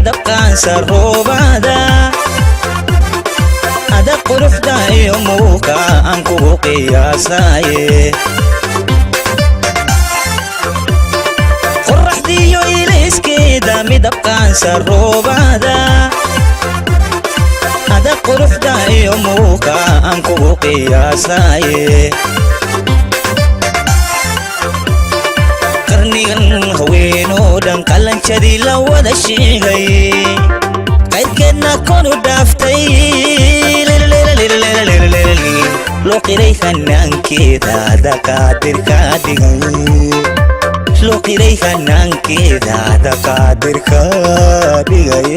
midabkaan saroobaada ada quruxda iyo muuqa aan kugu qiyaasaye qorraxdiyo ileyskeeda midabkaan saroobaada ada quruxda iyo muuqa aan kugu qiyaasaye qarnigan haweenoo dhan qalanjadii la wada sheegay qaydkeedna konu dhaaftay loo qiray hanaankeeda daqaadirka dhigay loo qiray hanaankeeda daqaadirka dhigay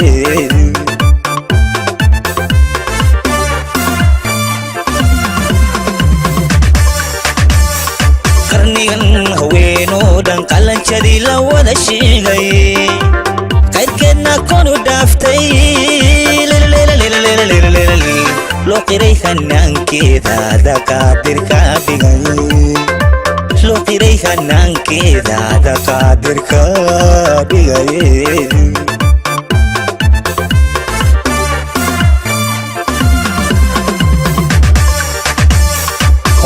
qarnigan haweenoo dhan qalanjadii la wada sheegay qaydkeedna konu dhaaftay loo qiray hanaankeeda daqaadirka dhigay loo qiray hanaankeeda daqaadirka dhigay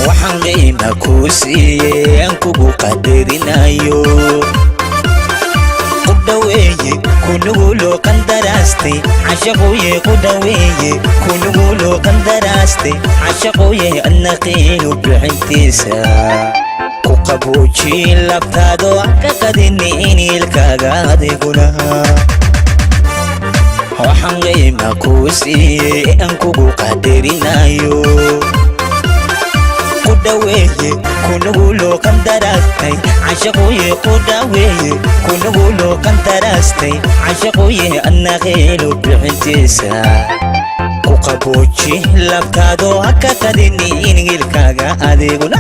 waxaan qiima kuu siiyey aan kugu qadarinayo ku dhaweeye kunuguloo qandaraastay cashaqooye ku dhaweeye kunuguloo qandaraastay cashaqooye adna qiinu bixintiisa ku qaboojin labtaado ka qadini iniilkaaga adiguna waxaan qiima kuu siiyey aan kugu qadarinayo ku dhaweeye kunuguloo qandaraastay cashaqooye ku dhaweeye kunuguloo qandaraastay cashaqooye adna qiinu bixintiisa ku qabooji labtaado ka qadini iniilkaaga adiguna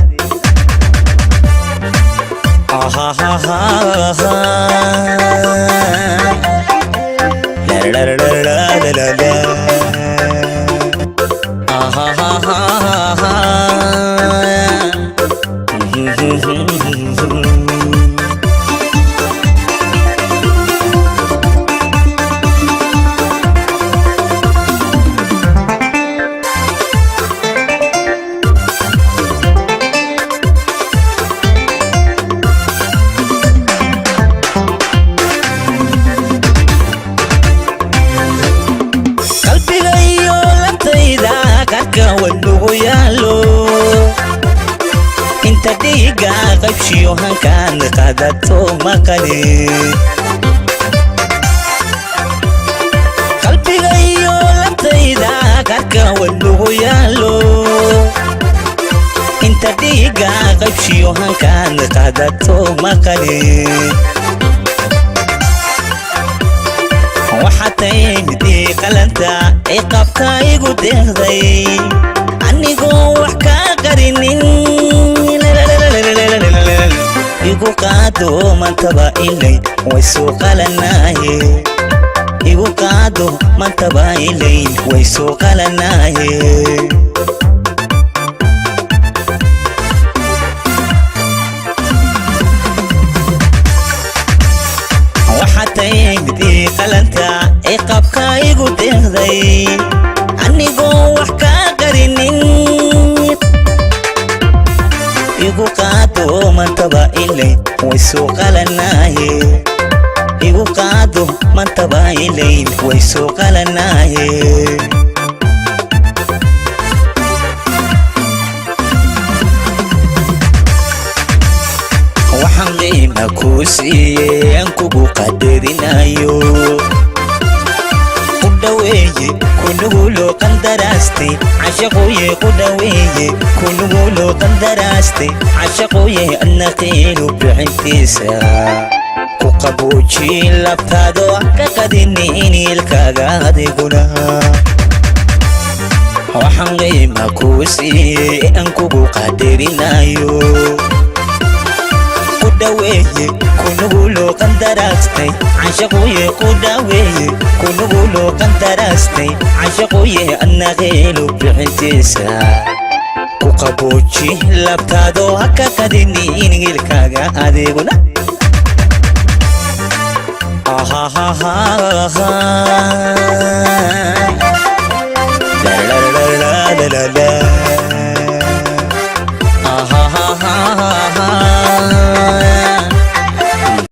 wanugu yaalo inta dhiiga qaybshiyo hankaan qadato maqali qalbiga iyo labtayda qarka wanugu yaalo inta dhiiga qaybshiyo hankaan qadato maqali waxatay midii qalanta ay qabka igu deeqday anigoo wax ka qarinin igu qaado mantaba ilay way soo qalanaaye igu qaado mantaba ilay way soo qalanaaye waxatay midii qalanta ay qabka igu deeqday anigoo wax ka qarinin igu qaado mantaba ilay way soo qalanaaye igu qaado mantaba ilay way soo qalanaaye waxaan qiima kuu siiyey aan kugu qadarinayo ku dhaweeye kunuguloo qandaraastay cashaqooye ku dhaweeye kunuguloo qandaraastay cashaqooye adna qiinu bixintiisa ku qaboojin labtaado ka qadini iniilkaaga adiguna waxaan qiima kuu siiyey aan kugu qadarinayo ku dhaweeye kunuguloo qandaraastay cashaqooye ku dhaweeye kunuguloo qandaraastay cashaqooye adna qiinu bixintiisa ku qabooji labtaado ka qadini iniilkaaga adiguna la la la la la la.